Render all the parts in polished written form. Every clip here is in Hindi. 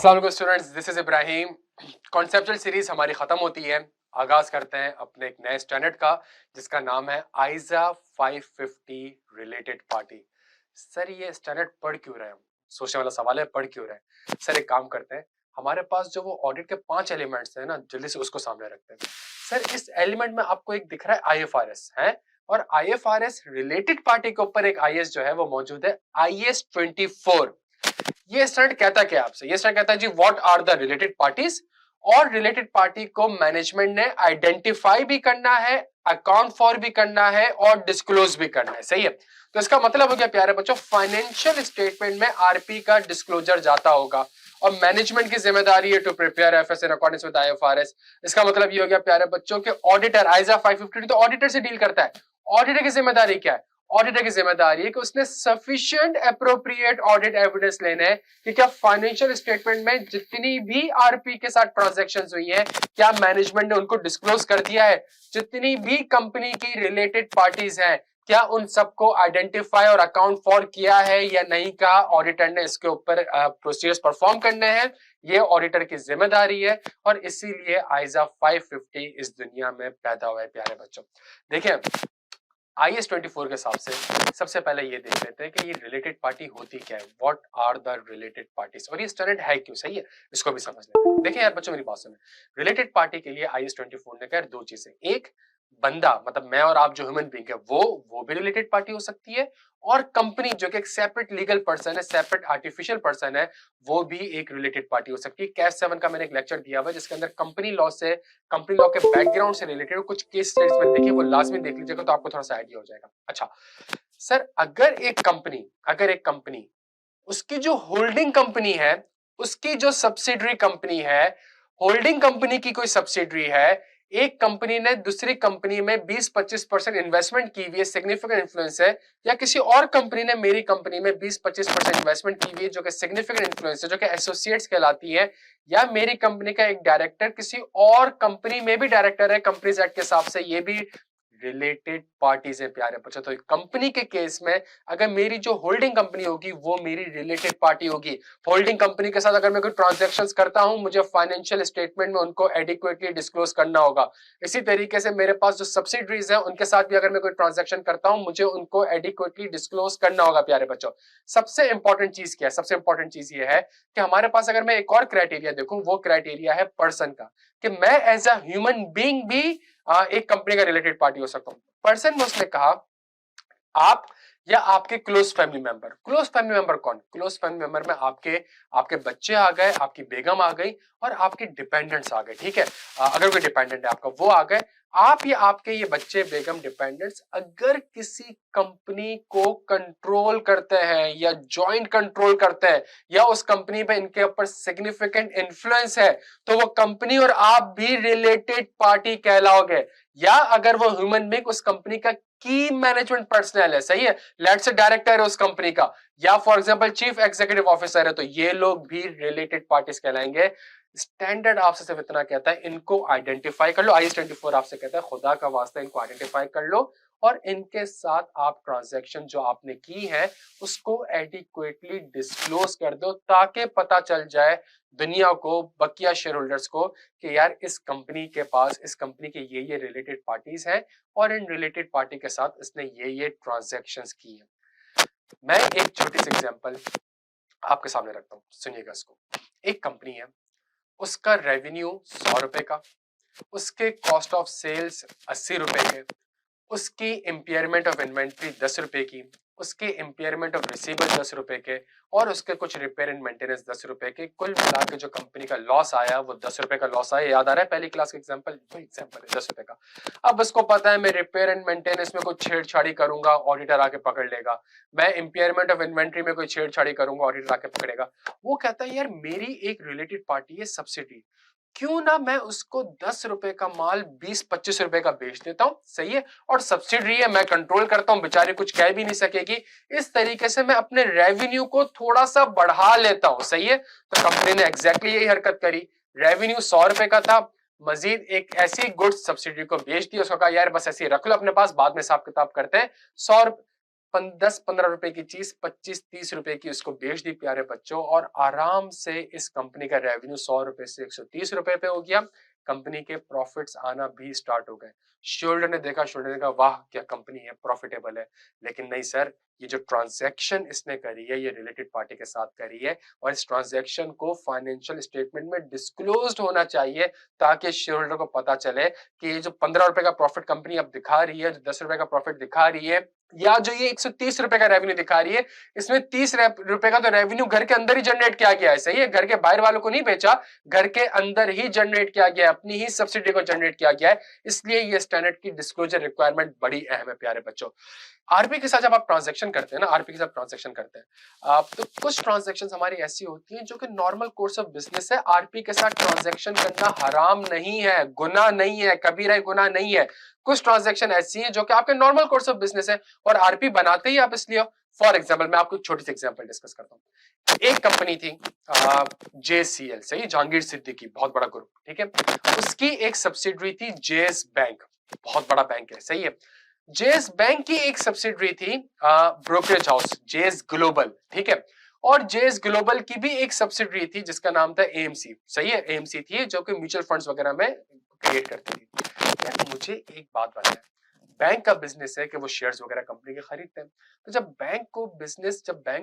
अस्सलाम वालेकुम students, this is Ibrahim. Conceptual series हमारी खत्म होती है। आगाज करते हैं अपने एक नए स्टैंडर्ड का जिसका नाम है आइजा 550 रिलेटेड पार्टी। सर ये स्टैंडर्ड पढ़ क्यों रहे हैं हम? सोचने वाला सवाल है, पढ़ क्यों रहे हैं? सर एक काम करते हैं, हमारे पास जो वो ऑडिट के 5 एलिमेंट्स हैं ना, जल्दी से उसको सामने रखते हैं। सर इस एलिमेंट में आपको एक दिख रहा है IFRS है, और IFRS रिलेटेड पार्टी के ऊपर एक IS जो है वो मौजूद है, IS 24। ये स्टैंडर्ड कहता क्या है आपसे? ये स्टैंडर्ड कहता है जी what are the related parties, और रिलेटेड पार्टी को मैनेजमेंट ने आइडेंटिफाई भी करना है, अकाउंट फॉर भी करना है और डिस्क्लोज भी करना है। सही है? तो इसका मतलब हो गया प्यारे बच्चों, फाइनेंशियल स्टेटमेंट में आरपी का डिस्क्लोजर जाता होगा और मैनेजमेंट की जिम्मेदारी है to prepare FS in accordance with IFRS। इसका मतलब ये हो गया प्यारे बच्चों के ऑडिटर आइजा 550 तो ऑडिटर से डील करता है। ऑडिटर की जिम्मेदारी क्या है? ऑडिटर की जिम्मेदारी है कि उसने सफिशिएंट एप्रोप्रिएट ऑडिट एविडेंस लेने हैं कि क्या फाइनेंशियल स्टेटमेंट में जितनी भी आरपी के साथ ट्रांजैक्शंस हुई हैं, क्या मैनेजमेंट ने उनको डिस्क्लोज कर दिया है? जितनी भी कंपनी की रिलेटेड पार्टीज हैं, क्या उन सबको आइडेंटिफाई और अकाउंट फॉर किया है या नहीं का ऑडिटर ने इसके ऊपर प्रोसीजर्स परफॉर्म करने हैं। ये ऑडिटर की जिम्मेदारी है और इसीलिए आइजा 550 इस दुनिया में पैदा हुआ है प्यारे बच्चों। देखिए IS 24 के हिसाब से सबसे पहले ये देख लेते हैं कि ये रिलेटेड पार्टी होती क्या है, what are the related parties, और ये स्टैंडर्ड है क्यों। सही है, इसको भी समझ लेते हैं। देखिए यार बच्चों मेरी बात सुने, रिलेटेड पार्टी के लिए IS 24 ने कहा दो चीजें, एक बंदा मतलब मैं और आप जो ह्यूमन बीइंग है वो भी रिलेटेड पार्टी हो सकती है, और कंपनी जो कि एक सेपरेट लीगल पर्सन है, सेपरेट आर्टिफिशियल पर्सन है, वो भी एक रिलेटेड पार्टी हो सकती है। कैस 7 का मैंने एक लेक्चर दिया हुआ जिसके अंदर कंपनी लॉ से, कंपनी लॉ के बैकग्राउंड से रिलेटेड कुछ केस स्टडीज मैंने देखी, वो लाजमी देख लीजिएगा तो आपको थोड़ा सा आइडिया हो जाएगा। अच्छा सर, अगर एक कंपनी उसकी जो होल्डिंग कंपनी है, उसकी जो सब्सिडरी कंपनी है, होल्डिंग कंपनी की कोई सब्सिडरी है, एक कंपनी ने दूसरी कंपनी में 20-25% इन्वेस्टमेंट की हुई है, सिग्निफिकेंट इन्फ्लुएंस है, या किसी और कंपनी ने मेरी कंपनी में 20-25% इन्वेस्टमेंट की हुई है जो कि सिग्निफिकेंट इन्फ्लुएंस है, जो कि एसोसिएट्स कहलाती है, या मेरी कंपनी का एक डायरेक्टर किसी और कंपनी में भी डायरेक्टर है कंपनीज एक्ट के हिसाब से, ये भी रिलेटेड पार्टीज है प्यारे बच्चों। तो कंपनी के केस में अगर मेरी जो होल्डिंग कंपनी होगी वो मेरी रिलेटेड पार्टी होगी। होल्डिंग कंपनी के साथ अगर मैं कोई ट्रांजैक्शंस करता हूं, मुझे फाइनेंशियल स्टेटमेंट में उनको एडिक्वेटली डिस्क्लोज करना होगा। इसी तरीके से मेरे पास जो सब्सिडरीज है उनके साथ भी अगर मैं कोई ट्रांजैक्शन करता हूं, मुझे उनको एडिक्वेटली डिस्क्लोज करना होगा प्यारे बच्चों। सबसे इंपॉर्टेंट चीज क्या है? सबसे इंपॉर्टेंट चीज ये है कि हमारे पास अगर मैं एक और क्राइटेरिया देखूं, वो क्राइटेरिया है पर्सन का, कि मैं एज अ ह्यूमन बीइंग भी एक कंपनी का रिलेटेड पार्टी हो सकता हूं। पर्सन में उसने कहा आप या आपके close family member. Close family member कौन? क्लोज फैमिली मेंबर में आपके आपके बच्चे आ गए, आपकी बेगम आ गई और आपके डिपेंडेंट्स आ गए। ठीक है, अगर कोई डिपेंडेंट है आपका वो आ गए। आप या आपके ये बच्चे, बेगम, डिपेंडेंट्स अगर किसी कंपनी को कंट्रोल करते हैं या ज्वाइंट कंट्रोल करते हैं या उस कंपनी पे इनके ऊपर सिग्निफिकेंट इन्फ्लुएंस है, तो वो कंपनी और आप भी रिलेटेड पार्टी कहलाओगे। या अगर वो ह्यूमन बीइंग उस कंपनी का की मैनेजमेंट पर्सनल है, सही है, लेट्स से डायरेक्टर है उस कंपनी का, या for example chief executive officer है, तो ये लोग भी रिलेटेड पार्टीज कहलाएंगे। स्टैंडर्ड आपसे सिर्फ इतना कहता है, इनको आइडेंटिफाई कर लो। IS 24 आपसे कहता है खुदा का वास्ता इनको आइडेंटिफाई कर लो और इनके साथ आप ट्रांजैक्शन जो आपने की है उसको एडिक्वेटली डिस्क्लोज कर दो, ताकि पता चल जाए दुनिया को, बकिया शेयर होल्डर्स को, कि यार इस कंपनी के पास, इस कंपनी के ये रिलेटेड पार्टीज हैं और इन रिलेटेड पार्टी के साथ इसने ये ट्रांजैक्शंस की है। मैं एक छोटी सी एग्जांपल आपके सामने रखता हूं, सुनिएगा इसको। एक कंपनी है, उसका रेवेन्यू 100 रुपए का, उसके कॉस्ट ऑफ सेल्स 80 रुपए के, उसकी इम्पेयरमेंट ऑफ इन्वेंट्री 10 रुपए की, उसके इम्पेयरमेंट ऑफ रिसीवेबल 10 रुपए के, और उसके कुछ रिपेयर एंड मेंटेनेंस 10 रुपए के, कुल मिला के जो कंपनी का लॉस आया वो 10 रुपए का लॉस आया। याद आ रहा है पहली क्लास का एग्जांपल? वही एग्जांपल है 10 रुपए का। अब उसको पता है मैं रिपेयर एंड मेंटेनेंस में कुछ छेड़छाड़ी करूंगा, ऑडिटर आके पकड़ लेगा। मैं इम्पेयरमेंट ऑफ इन्वेंट्री में कोई छेड़छाड़ी करूंगा, ऑडिटर आके पकड़ेगा। वो कहता है यार मेरी एक रिलेटेड पार्टी है सब्सिडी, क्यों ना मैं उसको 10 रुपए का माल 20-25 रुपए का बेच देता हूं। सही है, और सब्सिडी है, मैं कंट्रोल करता हूं, बेचारी कुछ कह भी नहीं सकेगी। इस तरीके से मैं अपने रेवेन्यू को थोड़ा सा बढ़ा लेता हूं। सही है, तो कंपनी ने एग्जैक्टली यही हरकत करी। रेवेन्यू 100 रुपए का था, मजीद एक ऐसी गुड्स सब्सिडी को बेच दी, उसको कहा यार बस ऐसे ही रख लो अपने पास, बाद में हिसाब किताब करते हैं। 100 10-15 रुपए की चीज 25-30 रुपए की उसको बेच दी प्यारे बच्चों, और आराम से इस कंपनी का रेवेन्यू 100 रुपए से 130 रुपए पे हो गया। कंपनी के प्रॉफिट्स आना भी स्टार्ट हो गए। शेयरहोल्डर ने देखा, शेयरहोल्डर ने कहा वाह क्या कंपनी है, प्रॉफिटेबल है। लेकिन नहीं सर, ये जो ट्रांजैक्शन इसने करी है ये रिलेटेड पार्टी के साथ करी है, और इस ट्रांजैक्शन को फाइनेंशियल स्टेटमेंट में डिस्क्लोज्ड होना चाहिए, ताकि शेयर होल्डर को पता चले कि ये जो 15 रुपए का प्रॉफिट कंपनी अब दिखा रही है, जो 10 रुपए का प्रॉफिट दिखा रही है, या जो ये 130 रुपए का रेवेन्यू दिखा रही है, इसमें 30 रुपए का तो रेवेन्यू घर के अंदर ही जनरेट किया गया है। सही है, घर के बाहर वालों को नहीं बेचा, घर के अंदर ही जनरेट किया गया है, अपनी ही सब्सिडी को जनरेट किया गया है। इसलिए ये स्टैंडर्ड की डिस्क्लोजर रिक्वायरमेंट बड़ी अहम है प्यारे बच्चों। आरपी के साथ जब आप ट्रांजैक्शन करते हैं ना, आरपी के साथ ट्रांजैक्शन करते हैं तो कुछ ट्रांजैक्शन हमारी ऐसी होती हैं जो कि नॉर्मल कोर्स ऑफ बिजनेस है। आरपी के साथ ट्रांजैक्शन करना हराम नहीं है, गुनाह नहीं है, कबीरा गुनाह नहीं है। कुछ ट्रांजैक्शन ऐसी हैं जो कि आपके नॉर्मल कोर्स ऑफ बिजनेस है और आरपी बनाते ही आप इसलिए। फॉर एग्जांपल मैं आपको छोटी सी एग्जांपल डिस्कस करता हूं। एक कंपनी थी JCL, सही, जहांगीर सिद्दीकी, बहुत बड़ा ग्रुप, ठीक है। उसकी एक सब्सिडरी थी जेएस बैंक, बहुत बड़ा बैंक है, सही है। जेएस बैंक की एक सब्सिडरी थी ब्रोकरेज हाउस जेएस ग्लोबल, ठीक है। और जेएस ग्लोबल की भी एक सब्सिडरी थी जिसका नाम था AMC, सही है, AMC थी जो कि म्यूचुअल फंड्स वगैरह में क्रिएट करती थी। यार मुझे एक बात बताएं, बैंक का बिजनेस है कि वो शेयर्स वगैरह कंपनी के खरीदते हैं। तो जब बैंक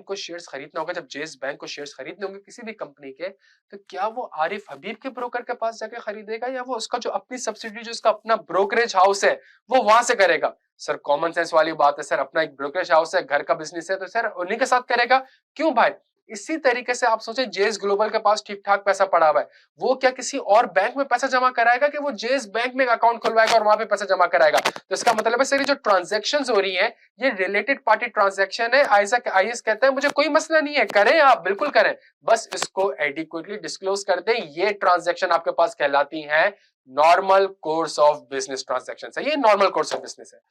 को शेयर्स खरीदना होगा, जब जेएस बैंक को शेयर्स खरीदने होंगे किसी भी कंपनी के, तो क्या वो आरिफ हबीब के ब्रोकर के पास जाके खरीदेगा, या वो उसका जो अपनी सब्सिडी, जो उसका अपना ब्रोकरेज हाउस है, वो वहां से करेगा? सर कॉमन सेंस वाली बात है सर, अपना एक ब्रोकरेज हाउस है, घर का बिजनेस है, तो सर उन्हीं के साथ करेगा। क्यों भाई? इसी तरीके से आप सोचें, जेएस ग्लोबल के पास ठीक ठाक पैसा पड़ा हुआ है, वो क्या किसी और बैंक में पैसा जमा कराएगा कि वो जेएस बैंक में एक अकाउंट खुलवाएगा और वहां पे पैसा जमा कराएगा? तो इसका मतलब है सर, ये जो ट्रांजैक्शंस हो रही हैं ये रिलेटेड पार्टी ट्रांजैक्शन है। आईएस कहता है मुझे कोई मसला नहीं है, करें आप, बिल्कुल करें, बस इसको एडिक्वेटली डिस्क्लोज कर दें। ये ट्रांजैक्शन आपके पास कहलाती है normal course of business transaction है। ये नॉर्मल कोर्स ऑफ बिजनेस है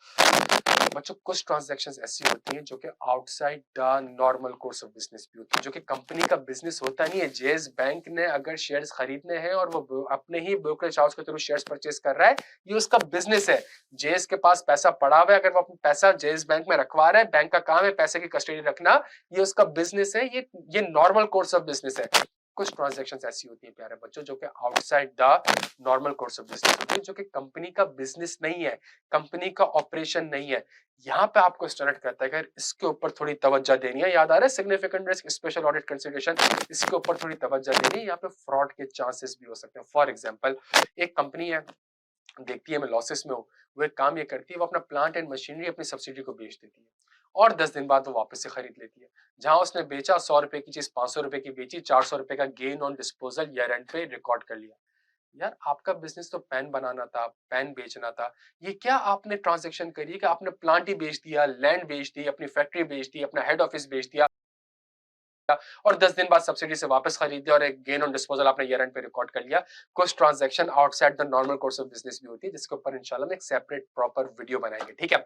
बच्चों। कुछ ट्रांजैक्शंस ऐसी होती हैं जो कि outside the normal course of business भी होती है, जो कि कंपनी का बिजनेस होता नहीं है। जेएस बैंक ने अगर शेयर्स खरीदने हैं और वो अपने ही ब्रोकरेज हाउस के थ्रू शेयर्स परचेस कर रहा है, ये उसका बिजनेस है। जेएस के पास पैसा पड़ा हुआ है, अगर वो अपना पैसा जेएस बैंक में रखवा रहा है, बैंक का काम है पैसे की कस्टडी रखना, ये उसका बिजनेस है, ये नॉर्मल कोर्स ऑफ बिजनेस है। कुछ ट्रांजैक्शंस ऐसी होती है प्यारे बच्चों जो कि outside the normal course of business होती है, जो कि कंपनी का बिजनेस नहीं है, कंपनी का ऑपरेशन नहीं है। यहाँ पे आपको स्टैंडर्ड कहता है कि इसके ऊपर थोड़ी तवज्जो देनी है। याद आ रहा है significant risk, special audit consideration, इसके ऊपर थोड़ी तवज्जो देनी है। यहाँ पे फ्रॉड के चांसेस भी हो सकते हैं। फॉर एग्जांपल, एक कंपनी है, देखती है मैं लॉसेस में हूँ, वो एक काम ये करती है, वो अपना प्लांट एंड मशीनरी अपनी सब्सिडी को बेच देती है और 10 दिन बाद वो वापस से खरीद लेती है। जहां उसने बेचा 100 रुपए की चीज 500 रुपए की बेची, 400 रुपए का gain on disposal year and पे रिकॉर्ड कर लिया। यार आपका बिजनेस तो पेन बनाना था, पेन बेचना था, ये क्या आपने ट्रांजैक्शन करी कि आपने प्लांट ही बेच दिया, लैंड बेच दी, अपनी फैक्ट्री बेच दी, अपना हेड ऑफिस बेच दिया और 10 दिन बाद सब्सिडी से वापस खरीद दिया और एक गेन ऑन डिस्पोजल आपने ईयर एंड पे रिकॉर्ड कर लिया। कुछ transaction outside the normal course of business भी होती है, जिसके ऊपर इंशाल्लाह हम एक सेपरेट प्रॉपर वीडियो बनाएंगे, ठीक है।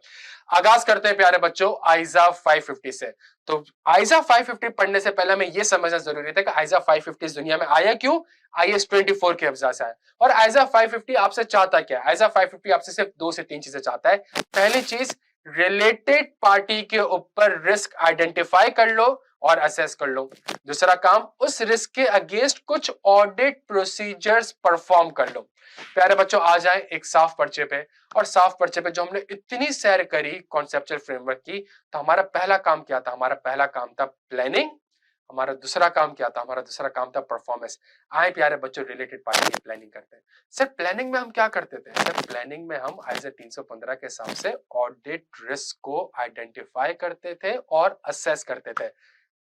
आगाज करते हैं प्यारे बच्चों आइजा 550 से। तो आइजा 550 पढ़ने से पहले हमें यह समझना जरूरी था कि आइजा 550 इस दुनिया में आया क्यों, IS 24 के वजह से आया। और आइजा 550 आपसे चाहता क्या है? आइजा 550 आपसे सिर्फ 2 से 3 चीजें चाहता है। पहली चीज, रिलेटेड पार्टी के ऊपर रिस्क आइडेंटिफाई कर लो और असेस कर लो। दूसरा काम, उस रिस्क के अगेंस्ट कुछ ऑडिट प्रोसीजर्स परफॉर्म कर लो। प्यारे बच्चों आ जाए एक साफ पर्चे पे, और साफ पर्चे पे जो हमने इतनी सैर करी कॉन्सेप्चुअल फ्रेमवर्क की, तो हमारा पहला काम क्या था? हमारा पहला काम था प्लानिंग। हमारा दूसरा काम क्या था? हमारा दूसरा काम था परफॉर्मेंस। आए प्यारे बच्चों रिलेटेड पार्टी की प्लानिंग करते हैं। सर प्लानिंग में हम क्या करते थे? सर प्लानिंग में हम आईजा 315 के हिसाब से ऑडिट रिस्क को आइडेंटिफाई करते थे और असेस करते थे।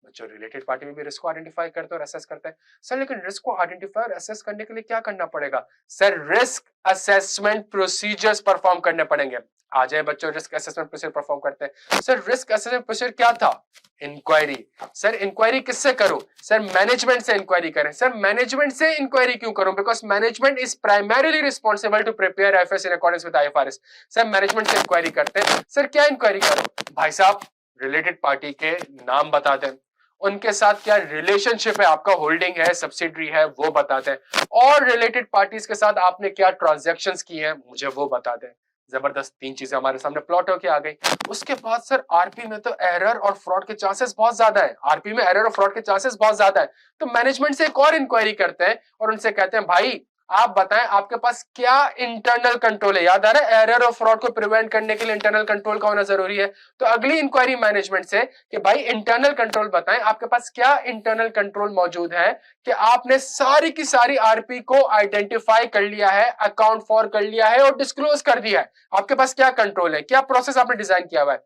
बच्चों रिलेटेड पार्टी में भी रिस्क को आइडेंटिफाई करते हैं और असेस करते हैं। सर लेकिन रिस्क को आइडेंटिफाई और असेस करने के लिए क्या करना पड़ेगा? Sir risk assessment procedures perform करने पड़ेंगे। आ जाए बच्चों रिस्क असेसमेंट प्रोसीजर परफॉर्म करते हैं। सर रिस्क असेसमेंट प्रोसीजर क्या था? इंक्वायरी। सर इंक्वायरी किससे करूं? सर मैनेजमेंट से इंक्वायरी करें। सर मैनेजमेंट से इंक्वायरी क्यों करूं? Because management is primarily responsible to prepare FS in accordance with IFRS. Sir management से इंक्वायरी करते हैं। सर क्या इंक्वायरी करूं? भाई साहब रिलेटेड पार्टी के नाम बता दें, उनके साथ क्या रिलेशनशिप है, आपका होल्डिंग है, सब्सिडरी है, वो बता दें, और रिलेटेड पार्टीज के साथ आपने क्या ट्रांजैक्शंस की हैं मुझे वो बता दें। जबरदस्त, 3 चीजें हमारे सामने प्लॉट होके आ गई। उसके बाद सर आरपी में तो एरर और फ्रॉड के चांसेस बहुत ज्यादा है, आरपी में एरर और फ्रॉड के चांसेस बहुत ज्यादा है। तो मैनेजमेंट से एक और इंक्वायरी करते हैं और उनसे कहते हैं भाई आप बताएं आपके पास क्या इंटरनल कंट्रोल है। याद आ रहा है एरर और फ्रॉड को प्रिवेंट करने के लिए इंटरनल कंट्रोल का होना जरूरी है। तो अगली इंक्वायरी मैनेजमेंट से कि भाई इंटरनल कंट्रोल बताएं, आपके पास क्या इंटरनल कंट्रोल मौजूद है कि आपने सारी की सारी आरपी को आइडेंटिफाई कर लिया है, अकाउंट फॉर कर लिया है और डिस्क्लोज कर दिया है। आपके पास क्या कंट्रोल है, क्या प्रोसेस आपने डिजाइन किया हुआ है।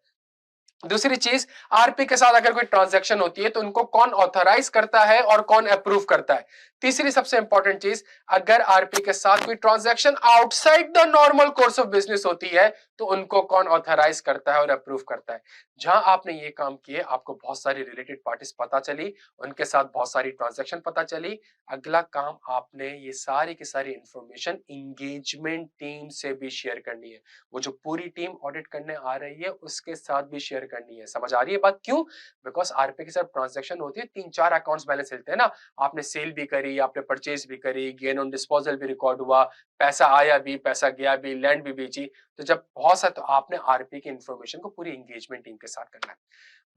दूसरी चीज, आरपी के साथ अगर कोई ट्रांजैक्शन होती है तो उनको कौन ऑथराइज करता है और कौन अप्रूव करता है। तीसरी सबसे इंपॉर्टेंट चीज, अगर आरपी के साथ कोई transaction outside the normal course of business होती है तो उनको कौन ऑथराइज करता है और अप्रूव करता है। जहां आपने ये काम किए आपको बहुत सारी रिलेटेड पार्टीज पता चली, उनके साथ बहुत सारी ट्रांजैक्शन पता चली। अगला काम आपने ये सारी की सारी इंफॉर्मेशन इंगेजमेंट टीम से भी शेयर करनी है। वो जो पूरी टीम ऑडिट करने आ रही है उसके साथ भी शेयर करनी है। समझ आ रही है बात क्यों? बिकॉज आरपी के साथ ट्रांजैक्शन होती है, 3-4 अकाउंट्स बैलेंस हिलते हैं ना। आपने सेल भी करी, आपने परचेज भी करी, गेन ऑन डिस्पोजल भी रिकॉर्ड हुआ, पैसा आया भी, पैसा गया भी, लैंड भी बेची। तो जब बहुत सा तो आपने आरपी की इंफॉर्मेशन को पूरी एंगेजमेंट टीम के साथ करना है।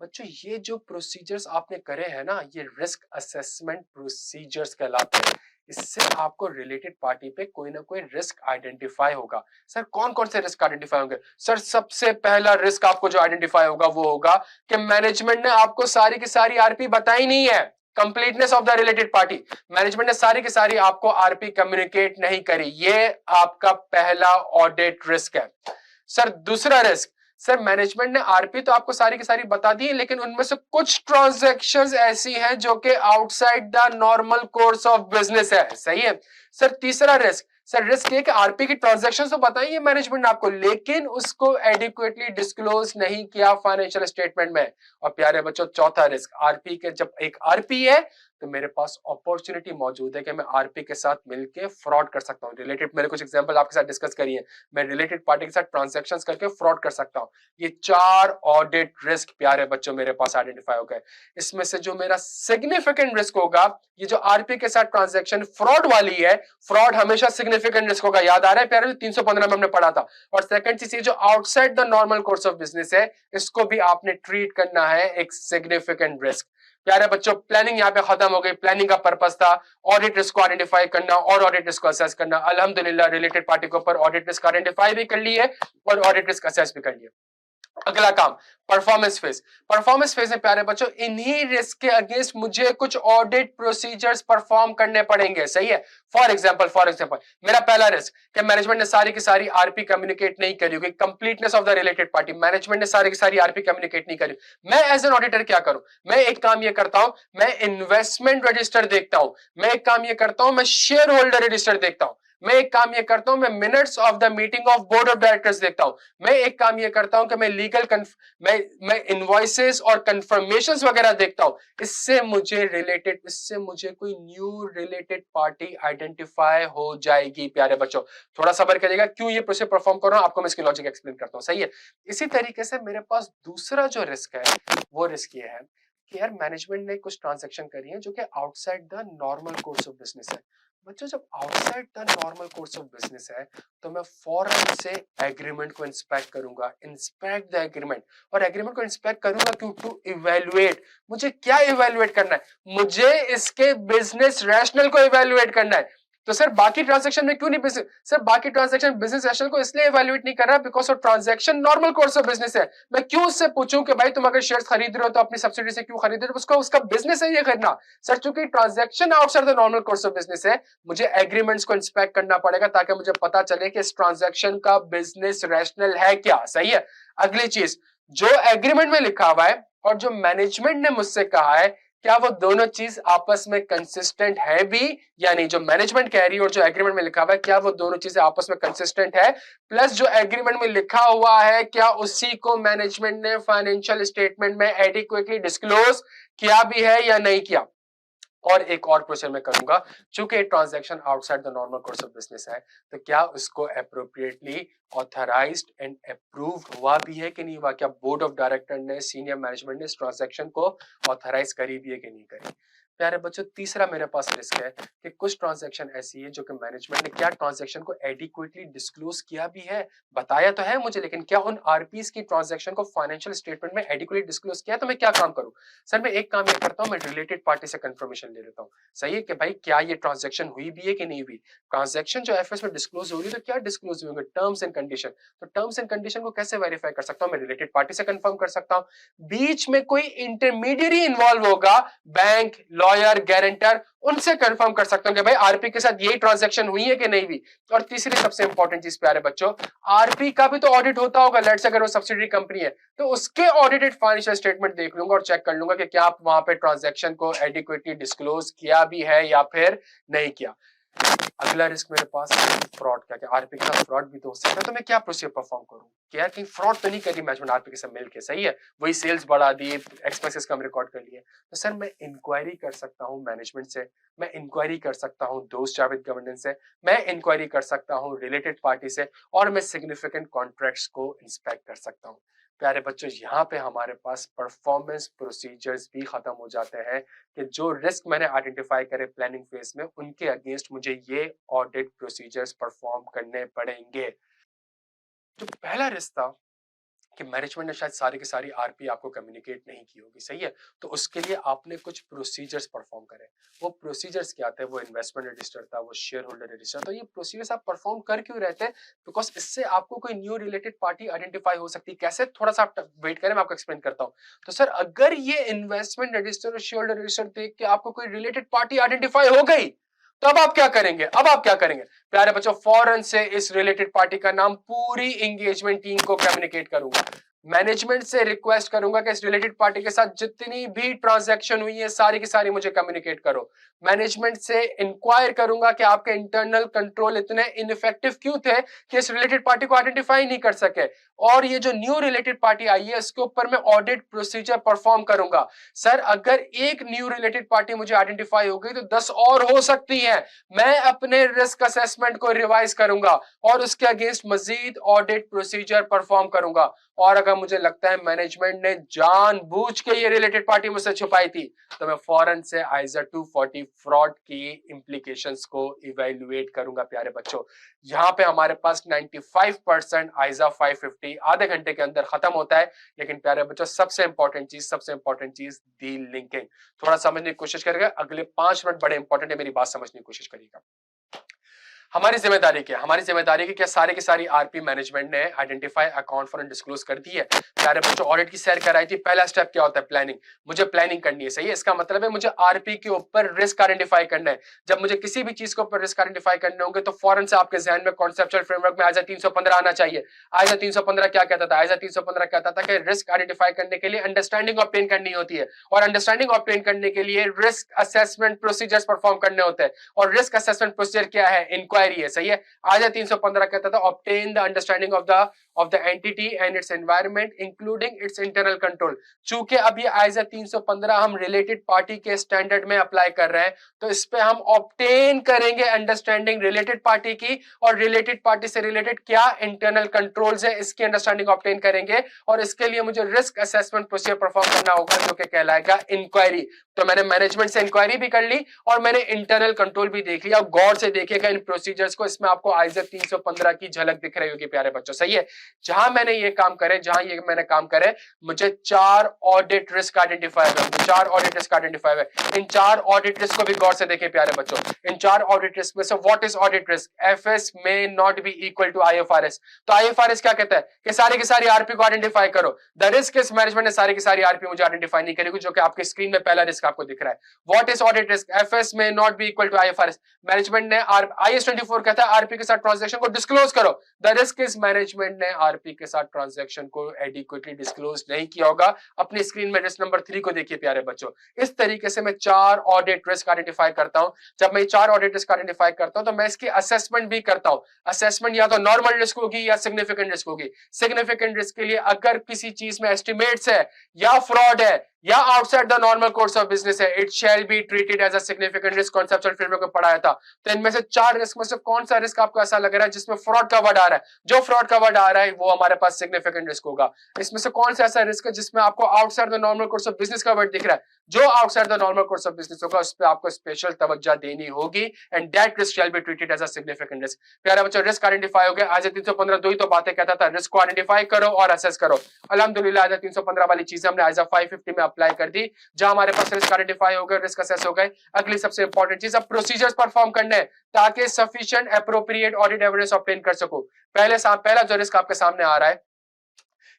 बच्चों ये जो प्रोसीजर्स आपने करे हैं ना, ये रिस्क असेसमेंट प्रोसीजर्स कहलाते हैं। इससे आपको रिलेटेड पार्टी पे कोई ना कोई रिस्क आइडेंटिफाई होगा। सर कौन कौन से रिस्क आइडेंटिफाई होंगे? सर सबसे पहला रिस्क आपको जो आइडेंटिफाई होगा वो होगा कि मैनेजमेंट ने आपको सारी की सारी आरपी बताई नहीं है। Completeness of the related party, management ने सारी की सारी आपको आरपी कम्युनिकेट नहीं करी। ये आपका पहला ऑडिट रिस्क है। सर दूसरा रिस्क, सर मैनेजमेंट ने आरपी तो आपको सारी की सारी बता दी है लेकिन उनमें से कुछ ट्रांजैक्शंस ऐसी हैं जो कि outside the normal course of business है। सही है। सर तीसरा रिस्क, सर रिस्क ये कि आरपी की ट्रांजैक्शंस तो बताई है मैनेजमेंट ने आपको लेकिन उसको एडिक्वेटली डिस्क्लोज नहीं किया फाइनेंशियल स्टेटमेंट में। और प्यारे बच्चों चौथा रिस्क, आरपी के जब एक आरपी है तो मेरे पास अपॉर्चुनिटी मौजूद है कि मैं आरपी के साथ मिलकर फ्रॉड कर सकता हूं। रिलेटेड मैंने कुछ एग्जांपल आपके साथ डिस्कस करी है, मैं रिलेटेड पार्टी के साथ ट्रांजैक्शंस करके फ्रॉड कर सकता हूं। ये 4 ऑडिट रिस्क प्यारे बच्चों मेरे पास आइडेंटिफाई हो गए। इसमें से जो मेरा सिग्निफिकेंट रिस्क होगा, ये जो आरपी के साथ ट्रांजैक्शन फ्रॉड वाली है, फ्रॉड हमेशा सिग्निफिकेंट रिस्क होगा। याद आ रहा है प्यारे, 315 में हमने पढ़ा था। और सेकंड चीज, ये जो outside the normal course of business है, इसको भी आपने ट्रीट करना है एक सिग्निफिकेंट रिस्क। प्यारे बच्चों प्लानिंग यहाँ पे खत्म हो गई। प्लानिंग का पर्पस था ऑडिट रिस्क को आइडेंटिफाई करना और ऑडिट रिस्क को असेस करना। अल्हम्दुलिल्लाह रिलेटेड पार्टी के ऊपर ऑडिट रिस्क आइडेंटिफाई भी कर ली है और ऑडिट रिस्क असेस भी कर लिया। अगला काम परफॉर्मेंस फेज। परफॉर्मेंस फेज में प्यारे बच्चों इन्हीं रिस्क के अगेंस्ट मुझे कुछ ऑडिट प्रोसीजर्स परफॉर्म करने पड़ेंगे। सही है। फॉर एग्जांपल मेरा पहला रिस्क कि मैनेजमेंट ने सारी की सारी आरपी कम्युनिकेट नहीं करी होगी। Completeness of the related party, management ने सारी की सारी आरपी कम्युनिकेट नहीं करी। मैं एज एन ऑडिटर क्या करूं? मैं एक काम ये करता हूं, मैं इन्वेस्टमेंट रजिस्टर देखता हूं। मैं एक काम ये करता हूं, मैं शेयर होल्डर रजिस्टर देखता हूं। मैं एक काम ये करता हूं, मैं minutes of the meeting of board of directors देखता हूं। मैं एक काम ये करता हूं कि मैं लीगल मैं इनवॉइसेस और कंफर्मेशंस वगैरह देखता हूं। इससे मुझे कोई न्यू रिलेटेड पार्टी आइडेंटिफाई हो जाएगी। प्यारे बच्चों थोड़ा सब्र करिएगा, क्यों ये प्रोसेस परफॉर्म कर रहा हूं आपको मैं इसकी लॉजिक एक्सप्लेन करता हूं। सही है। इसी तरीके से मेरे पास दूसरा जो रिस्क है वो रिस्क ये है कि यार मैनेजमेंट ने कुछ ट्रांजैक्शन करी है जो कि outside the normal course of business है। बच्चों जब outside the normal course of business है तो मैं फौरन से एग्रीमेंट को इंस्पेक्ट करूंगा। इंस्पेक्ट द एग्रीमेंट, और एग्रीमेंट को इंस्पेक्ट करूंगा क्यों? To evaluate. मुझे क्या इवैल्यूएट करना है? मुझे इसके बिजनेस रैशनल को इवैल्यूएट करना है। तो सर बाकी ट्रांजैक्शन में क्यों नहीं बिजनेस? सर बाकी ट्रांजैक्शन बिजनेस रैशनल को इसलिए इवैल्यूएट नहीं कर रहा because of transaction normal course of business है। मैं क्यों उससे पूछूं कि भाई तुम अगर शेयर्स खरीद रहे हो तो अपनी सब्सिडी से क्यों खरीद रहे हो? उसका बिजनेस है ये करना। सर चूंकि transaction outside the normal course of business है, मुझे एग्रीमेंट्स को इंस्पेक्ट करना पड़ेगा ताकि मुझे पता चले कि इस ट्रांजैक्शन का बिजनेस रैशनल है क्या। सही है। अगली चीज, जो एग्रीमेंट में लिखा हुआ है और जो मैनेजमेंट ने मुझसे कहा है, क्या वो दोनों चीज आपस में कंसिस्टेंट है भी या नहीं? जो मैनेजमेंट कह रही है और जो एग्रीमेंट में लिखा हुआ है, क्या वो दोनों चीजें आपस में कंसिस्टेंट है? प्लस जो एग्रीमेंट में लिखा हुआ है, क्या उसी को मैनेजमेंट ने फाइनेंशियल स्टेटमेंट में एडिक्वेटली डिस्क्लोज किया भी है या नहीं किया? और एक और प्रोसेस में करूंगा, चूंकि transaction outside the normal course of business है तो क्या उसको अप्रोप्रिएटली ऑथराइज्ड एंड अप्रूव्ड हुआ भी है कि नहीं हुआ? क्या बोर्ड ऑफ डायरेक्टर ने, सीनियर मैनेजमेंट ने इस ट्रांजैक्शन को ऑथराइज करी भी है कि नहीं करी? प्यारे बच्चों तीसरा मेरे पास रिस्क है कि कुछ ट्रांजैक्शन ऐसी है जो कि मैनेजमेंट ने क्या ट्रांजैक्शन को एडिक्वेटली डिस्क्लोज किया भी है, बताया तो है मुझे, लेकिन क्या उन आरपीस की ट्रांजैक्शन को फाइनेंशियल स्टेटमेंट में एडिक्वेटली डिस्क्लोज किया, तो मैं क्या काम करूं? सर मैं एक काम ये करता हूं, मैं रिलेटेड पार्टी से कंफर्मेशन ले लेता हूं, सही है कि भाई क्या ये ट्रांजैक्शन हुई भी है कि नहीं हुई। ट्रांजैक्शन जो एफएस में डिस्क्लोज हो रही है तो क्या डिस्क्लोज होंगे, टर्म्स एंड कंडीशन। तो टर्म्स एंड कंडीशन को कैसे वेरीफाई कर सकता हूं? मैं रिलेटेड पार्टी से कंफर्म कर सकता हूं। बीच में कोई इंटरमीडियरी इन्वॉल्व होगा, बैंक, लॉयर, गारंटर, उनसे कंफर्म कर सकता हूं कि भाई आरपी के साथ यही ट्रांजैक्शन हुई है कि नहीं हुई। और तीसरी सबसे इंपॉर्टेंट चीज प्यारे बच्चों, आरपी का भी तो ऑडिट होता होगा। लेट्स अगर वो सब्सिडरी कंपनी है तो उसके ऑडिटेड फाइनेंशियल स्टेटमेंट देख लूंगा और चेक कर लूंगा कि क्या आप वहां पे ट्रांजैक्शन को एडिक्वेटली डिस्क्लोज किया भी है या फिर नहीं किया। अगला रिस्क मेरे पास फ्रॉड का, क्या आरपी के साथ फ्रॉड भी तो हो सकता है, तो मैं क्या प्रोसीजर परफॉर्म करूं कि यार कहीं फ्रॉड तो नहीं करी मैनेजमेंट आरपी के साथ मिलके, सही है, वही सेल्स बढ़ा दी, एक्सपेंसेस कम रिकॉर्ड कर लिए। तो सर मैं इंक्वायरी कर सकता हूं मैनेजमेंट से, मैं इंक्वायरी कर सकता हूं दोस्त जावेद गवर्नेंस से, मैं इंक्वायरी कर सकता हूं रिलेटेड पार्टी से, और मैं सिग्निफिकेंट कॉन्ट्रैक्ट्स को इंस्पेक्ट कर सकता हूं। प्यारे बच्चों यहाँ पे हमारे पास परफॉर्मेंस प्रोसीजर्स भी खत्म हो जाते हैं कि जो रिस्क मैंने आइडेंटिफाई करे प्लानिंग फेज में, उनके अगेंस्ट मुझे ये ऑडिट प्रोसीजर्स परफॉर्म करने पड़ेंगे। जो पहला रिस्क था कि मैनेजमेंट ने शायद सारी की सारी आरपी आपको कम्युनिकेट नहीं की होगी, सही है, तो उसके लिए आपने कुछ प्रोसीजर्स परफॉर्म करे। वो प्रोसीजर्स क्या थे? वो इन्वेस्टमेंट रजिस्टर था, वो शेयर होल्डर रजिस्टर। तो ये प्रोसीजर्स आप परफॉर्म कर क्यों रहे थे? बिकॉज इससे आपको कोई न्यू रिलेटेड पार्टी आइडेंटिफाई हो सकती है। कैसे? थोड़ा सा आप वेट करें, मैं आपको एक्सप्लेन करता हूँ। तो सर अगर ये इन्वेस्टमेंट रजिस्टर और शेयर होल्डर रजिस्टर देख के आपको कोई रिलेटेड पार्टी आइडेंटिफाई हो गई, तो अब आप क्या करेंगे? अब आप क्या करेंगे प्यारे बच्चों? फौरन से इस रिलेटेड पार्टी का नाम पूरी एंगेजमेंट टीम को कम्युनिकेट करूंगा, मैनेजमेंट से रिक्वेस्ट करूंगा कि इस रिलेटेड पार्टी के साथ जितनी भी ट्रांजैक्शन हुई है सारी की सारी मुझे कम्युनिकेट करो। मैनेजमेंट से इंक्वायर करूंगा कि आपके इंटरनल कंट्रोल इतने इनइफेक्टिव क्यों थे कि इस रिलेटेड पार्टी को आइडेंटिफाई नहीं कर सके, और ये जो न्यू रिलेटेड पार्टी आई है इसके ऊपर मैं ऑडिट प्रोसीजर परफॉर्म करूंगा। सर अगर एक न्यू रिलेटेड पार्टी मुझे आइडेंटिफाई हो गई तो 10 और हो सकती है। मैं अपने रिस्क असेसमेंट को रिवाइज करूंगा और उसके अगेंस्ट मजीद ऑडिट प्रोसीजर परफॉर्म करूंगा। और अगर मुझे लगता है मैनेजमेंट ने जानबूझ के ये रिलेटेड पार्टी मुझसे छुपाई थी, तो मैं फौरन से आइजा 240 फ्रॉड की इंप्लीकेशंस को इवैल्यूएट करूंगा। प्यारे बच्चों यहाँ पे हमारे पास 95% आइजा 550 आधे घंटे के अंदर खत्म होता है। लेकिन प्यारे बच्चों सबसे इंपॉर्टेंट चीज दी लिंकिंग। थोड़ा समझने की कोशिश करेगा, अगले 5 मिनट बड़े इंपॉर्टेंट है, मेरी बात समझने की कोशिश करिएगा। हमारी जिम्मेदारी क्या? हमारी जिम्मेदारी की क्या सारे की सारी आरपी मैनेजमेंट ने आइडेंटिफाई अकाउंट फॉर डिस्क्लोज कर दी है। सारे बच्चों ऑडिट की सैर कराई थी। पहला स्टेप क्या होता है? प्लानिंग। मुझे प्लानिंग करनी है, सही है, इसका मतलब है मुझे आरपी के ऊपर रिस्क आइडेंटिफाई करना है। जब मुझे किसी भी चीज के ऊपर रिस्क आइडेंटिफाई करने होंगे तो फौरन से आपके जहन में कॉन्सेप्चुअल फ्रेमवर्क में आइजा 315 आना चाहिए। आइजा 315 क्या कहता था? आइजा 315 कहता था कि रिस्क आइडेंटिफाई करने के लिए अंडरस्टैंडिंग ऑब्टेन करनी होती है, और अंडरस्टैंडिंग ऑब्टेन करने के लिए रिस्क असेसमेंट प्रोसीजर्स परफॉर्म करने होते हैं। और रिस्क असेसमेंट प्रोसीजर क्या है? इंक्वायरी है, सही है। आइजा 315 कहता था obtain the understanding of the entity and it's environment including it's internal control. चूंकि अब ये आइजा 315 हम रिलेटेड पार्टी के स्टैंडर्ड में अप्लाई कर रहे हैं, तो इस पे हम ऑब्टेन करेंगे अंडरस्टैंडिंग रिलेटेड पार्टी की, और रिलेटेड पार्टी से रिलेटेड क्या इंटरनल कंट्रोल्स है इसकी अंडरस्टैंडिंग ऑब्टेन करेंगे। और इसके लिए मुझे रिस्क असेसमेंट प्रोसीजर परफॉर्म करना होगा जो कि कहलाएगा इंक्वायरी। तो मैंने मैनेजमेंट से इंक्वायरी भी कर ली और मैंने इंटरनल कंट्रोल भी देख लिया। गौर से देखिएगा इन प्रोसीजर्स को, इसमें आपको आइजा 315 की झलक दिख रही होगी प्यारे बच्चों, सही है। जहां मैंने ये काम करे, मुझे 4 ऑडिट रिस्क आइडेंटिफाई हुए, 4 ऑडिट रिस्क आइडेंटिफाई हुए। इन 4 ऑडिट रिस्क को भी गौर से देखें प्यारे बच्चों। इन 4 ऑडिट रिस्क में से what is audit risk? FS में not be equal to IFRS. तो आईएफआरएस क्या कहता है कि सारी की सारी आरपी को आइडेंटिफाई करो। द रिस्क इज मैनेजमेंट ने सारी की सारी आरपी मुझे आइडेंटिफाई नहीं करेगी, जो कि आपके स्क्रीन में पहला रिस्क आपको दिख रहा है। What is audit risk? FS में not be equal to IFRS. Management ने आईएस 24 कहता है आरपी के साथ ट्रांजैक्शन को डिस्क्लोज करो। द रिस्क इज मैनेजमेंट ने आरपी के साथ ट्रांजैक्शन को एडिक्वेटली डिस्क्लोज नहीं किया होगा। अपनी स्क्रीन में रिस्क नंबर 3 को देखिए प्यारे बच्चों। इस तरीके से मैं 4 ऑडिट रिस्क आइडेंटिफाई करता हूं। जब मैं 4 ऑडिट रिस्क आइडेंटिफाई करता हूं तो मैं इसकी असेसमेंट भी करता हूं। असेसमेंट या तो नॉर्मल रिस्क होगी या सिग्निफिकेंट रिस्क होगी। सिग्निफिकेंट रिस्क के लिए अगर किसी चीज में एस्टिमेट्स है या फ्रॉड है या outside the normal course of business है, it shall be treated as a significant risk. Conceptual framework में पढ़ाया था। तो इनमें से 4 रिस्क में से कौन सा रिस्क आपको ऐसा लग रहा है जिसमें फ्रॉड का वर्ड आ रहा है? जो फ्रॉड का वर्ड आ रहा है वो हमारे पास सिग्निफिकेंट रिस्क होगा। इसमें से कौन सा ऐसा रिस्क है जिसमें आपको outside the normal course of business का वर्ड दिख रहा है? जो outside the normal course of business होगा उस पर आपको स्पेशल तवज्जो देनी होगी and that risk shall be treated as a significant risk. प्यारे बच्चों, रिस्क आइडेंटिफाई हो गया। आज 315 दो ही तो बातें कहता था, रिस्क को आइडेंटिफाई करो और असेस करो। अल्हम्दुलिल्लाह आज 315 वाली चीजें हमने आज 550 में अप्लाई कर दी, जहां हमारे पास रिस्क आइडेंटिफाई हो गए, रिस्क असेस हो गए। अगली सबसे इंपॉर्टेंट चीज, अब प्रोसीजर्स परफॉर्म करने हैं ताकि sufficient appropriate audit evidence obtain कर सको। पहला जो रिस्क आपके सामने आ रहा है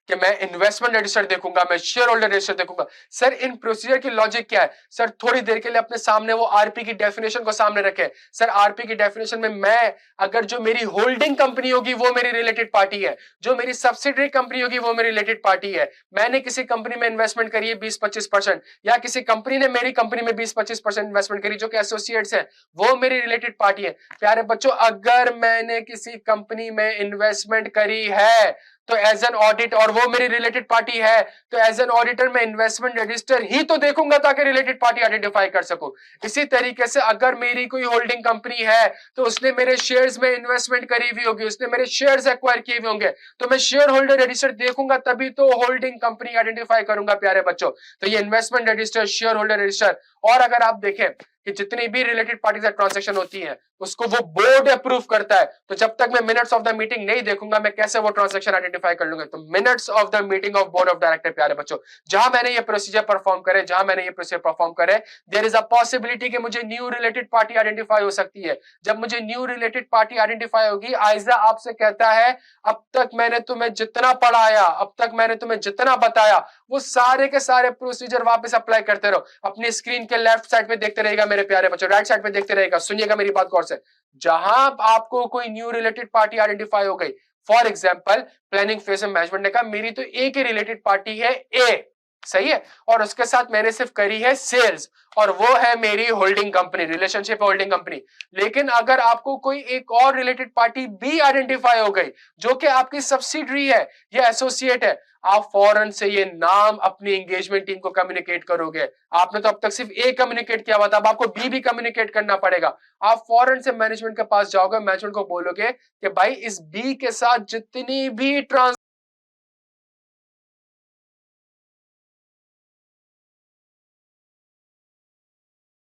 कि मैं इन्वेस्टमेंट रजिस्टर देखूंगा, मैं शेयर होल्डर रजिस्टर देखूंगा। सर इन प्रोसीजर की लॉजिक क्या है? सर थोड़ी देर के लिए अपने सामने वो आरपी की डेफिनेशन को सामने रखें। सर आरपी की डेफिनेशन में मैं अगर जो मेरी होल्डिंग कंपनी होगी वो मेरी रिलेटेड पार्टी है, जो मेरी सब्सिडरी कंपनी होगी वो मेरी रिलेटेड पार्टी है। मैंने किसी कंपनी में इन्वेस्टमेंट करी है 20-25%, या किसी कंपनी ने मेरी कंपनी में 20-25% इन्वेस्टमेंट करी जो कि एसोसिएट्स है, वो मेरी रिलेटेड पार्टी है। प्यारे बच्चों, अगर मैंने किसी कंपनी में इन्वेस्टमेंट करी है तो एज एन ऑडिट, और वो मेरी रिलेटेड पार्टी है, तो एज एन ऑडिटर मैं इन्वेस्टमेंट रजिस्टर ही तो देखूंगा ताकि रिलेटेड पार्टी आइडेंटिफाई कर सकूं। इसी तरीके से अगर मेरी कोई होल्डिंग कंपनी है तो उसने मेरे शेयर्स में इन्वेस्टमेंट करी हुई होगी, उसने मेरे शेयर्स एक्वायर किए हुए होंगे, तो मैं शेयर होल्डर रजिस्टर देखूंगा तभी तो होल्डिंग कंपनी आइडेंटिफाई करूंगा। प्यारे बच्चों, तो ये investment register, share holder register, और अगर आप देखें कि जितनी भी रिलेटेड पार्टी से ट्रांजैक्शन होती है उसको वो बोर्ड अप्रूव करता है, तो जब तक मैं मिनट्स ऑफ द मीटिंग नहीं देखूंगा मैं कैसे वो ट्रांजैक्शन आइडेंटिफाई कर लूंगा? तो minutes of the meeting of board of director. प्यारे बच्चों, जहां मैंने ये प्रोसीजर परफॉर्म करे, देयर इज अ पॉसिबिलिटी कि मुझे न्यू रिलेटेड पार्टी आइडेंटिफाई हो सकती है। जब मुझे न्यू रिलेटेड पार्टी आइडेंटिफाई होगी, आइजा आपसे कहता है अब तक मैंने तुम्हें जितना पढ़ाया, अब तक मैंने तुम्हें जितना बताया, वो सारे के सारे प्रोसीजर वापस अप्लाई करते रहो। अपनी स्क्रीन के लेफ्ट साइड पे देखते रहेगा मेरे प्यारे बच्चों, राइट साइड पे देखते रहेगा। सुनिएगा मेरी बात गौर से। जहां आपको कोई न्यू रिलेटेड पार्टी आइडेंटिफाई हो गई, फॉर एग्जांपल प्लानिंग फेज में मैनेजमेंट ने कहा मेरी तो एक ही रिलेटेड पार्टी है ए, सही है, और उसके साथ मैंने सिर्फ करी है सेल्स, और वो है मेरी holding company, relationship holding company. लेकिन अगर आपको कोई एक और रिलेटेड पार्टी बी आइडेंटिफाई हो गई जो कि आपकी सब्सिडरी है या एसोसिएट है, आप फौरन से ये नाम अपनी एंगेजमेंट टीम को कम्युनिकेट करोगे। आपने तो अब तक सिर्फ ए कम्युनिकेट किया हुआ था, अब आपको बी भी कम्युनिकेट करना पड़ेगा। आप फौरन से मैनेजमेंट के पास जाओगे, मैनेजमेंट को बोलोगे कि भाई इस बी के साथ जितनी भी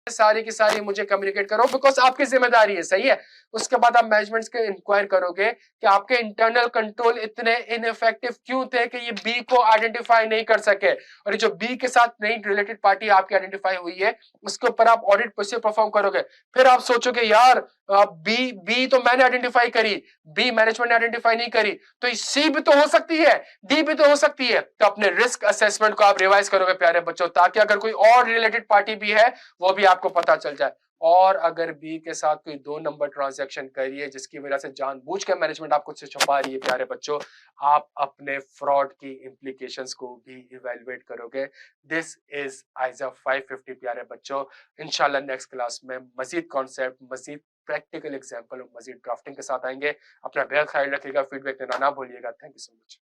सारी की सारी मुझे कम्युनिकेट करो, बिकॉज आपकी जिम्मेदारी है, सही है। उसके बाद आप मैनेजमेंट के इंक्वायर करोगे कि आपके इंटरनल कंट्रोल इतने इनइफेक्टिव क्यों थे कि ये बी को आइडेंटिफाई नहीं कर सके, और ये जो बी के साथ नई रिलेटेड पार्टी आपकी आइडेंटिफाई हुई है उसके ऊपर आप ऑडिट प्रोसीजर परफॉर्म करोगे। फिर आप सोचोगे यार बी तो मैंने आइडेंटिफाई करी, बी मैनेजमेंट ने आइडेंटिफाई नहीं करी, तो सी भी तो हो सकती है, डी भी तो हो सकती है। तो अपने रिस्क असेसमेंट को आप रिवाइज करोगे प्यारे बच्चों, ताकि अगर कोई और रिलेटेड पार्टी भी है वो भी आपको पता चल जाए। और अगर बी के साथ कोई 2 नंबर ट्रांजैक्शन करी है जिसकी वजह से जानबूझ के मैनेजमेंट आपको छुपा रही है, प्यारे बच्चों, आप अपने फ्रॉड की इंप्लीकेशंस को भी इवेलुएट करोगे। दिस इज आइजा 550 प्यारे बच्चों। इंशाल्लाह नेक्स्ट क्लास में मजीद कॉन्सेप्ट, मजीद प्रैक्टिकल एग्जाम्पल और मजीद ड्राफ्टिंग के साथ आएंगे। अपना बेहद ख्याल रखिएगा, फीडबैक देना ना भूलिएगा। Thank you so much.